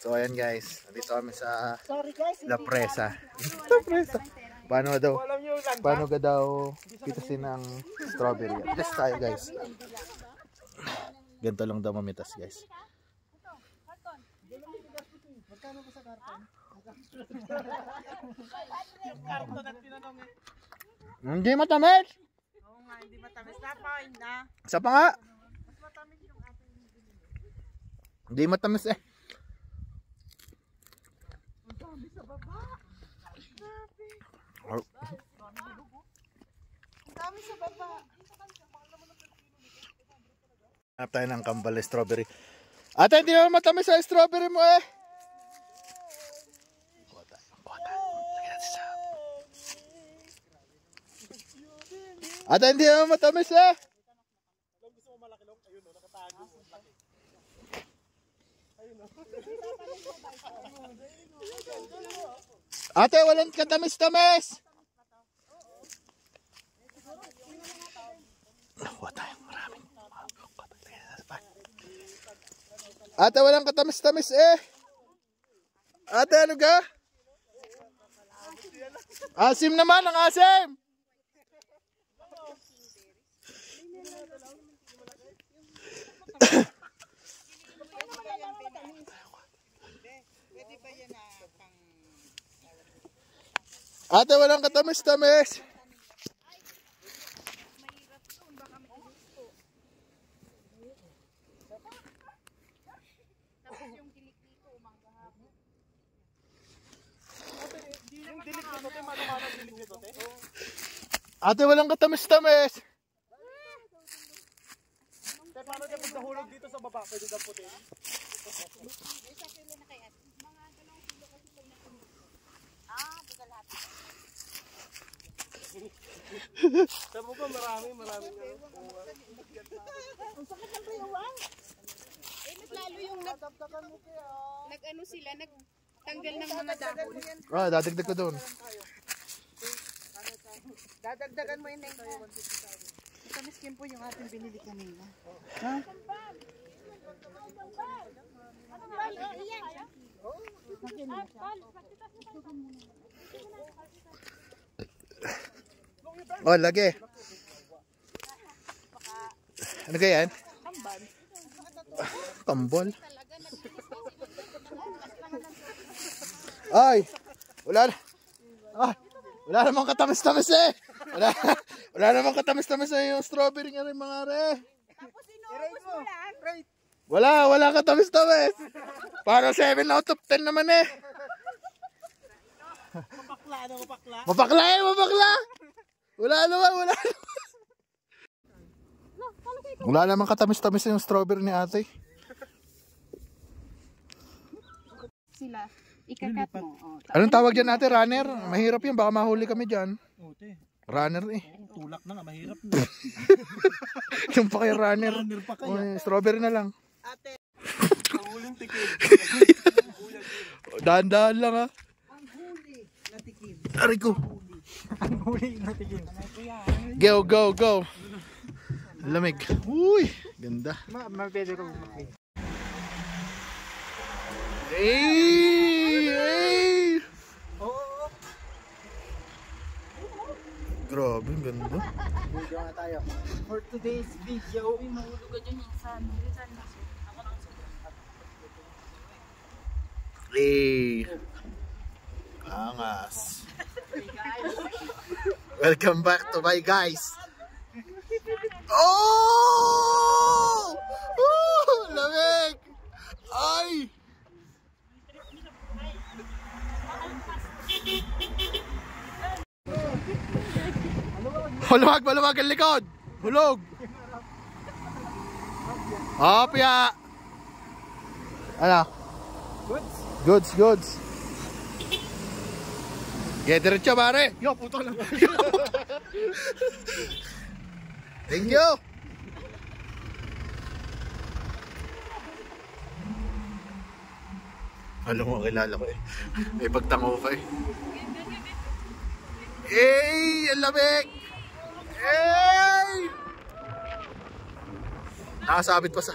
So ayan guys, nandito kami sa La Presa. La Presa. Paano ka daw pitasin ng strawberry? Test tayo guys. Ganito lang daw mamitas guys. Magkano ba sa karton? Hindi matamis! Oo nga, hindi matamis. Napain na. Isa pa nga! Mas matamis yung ating binili. Hindi matamis eh. Ang dami sa baba. Grabe. Ang dami sa baba. Hanap tayo ng kambal strawberry. Ate, hindi naman matamis sa strawberry mo eh. Ate, hindi naman matamis eh. Gusto mo malaki long? Ayun o, nakatago. Ayun o. Ate, walang katamis-tamis. Nakuha tayong maraming. Ate, walang katamis-tamis eh. Ate, ano ka? Asim naman, ang asim. Ate, walang katamis-tamis. Ate, walang katamis-tamis. Paano niya pag nahulog dito sa baba? Pwede daw puti. Sabi ko marami. Ang sakit ng bayawang. Eh, mas lalo yung nag-ano sila, nagtanggal ng mga dahon. Ah, dadagdag ko doon. Dadagdagan mo yun na yun. Matamis din po yung ating binili kanina. Ha? Oh, lagi. Ano kaya yan? Kambal. Ay, wala namang katamis-tamis eh. Wala namang katamis-tamis eh yung strawberry nga rin mga are. Tapos inuubos mo lang. Wala katamis-tamis. Para 7 out of 10 naman eh. Mapakla. Wala naman. Wala namang katamis-tamis yung strawberry ni ate. Sila, ikakat mo. Anong tawag dyan ate? Runner? Mahirap yun, baka mahuli kami dyan. Runner eh. Tulak na nga, mahirap na. Yung pa kayo runner. Strawberry na lang. Ate, huling tikim. Dahan-dahan lang ha. Ang huli na tikim. Aray ko. Ang huli na tikim. Go. Lamig. Uy, ganda. Mapwede ko makita. Hey! Grabe, ganda. Video nga tayo. For today's video, Mahulugan yun yung sun. Hey! Angas. Welcome back to my guys. Oh! Lamig! Ay! Maluwag ang likod. Hulog. Opya. Ano? Goods. Get diretso pare. yo, puto lang. Thank you. Alam mo, kilala ko eh. May pagtango pa eh. Hey! Ang lamig! Hey! Nakasabit pa sa...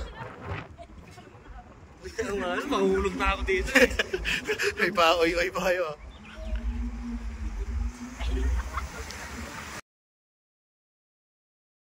Mahulog na ako dito. May pa-oy-oy pa kayo.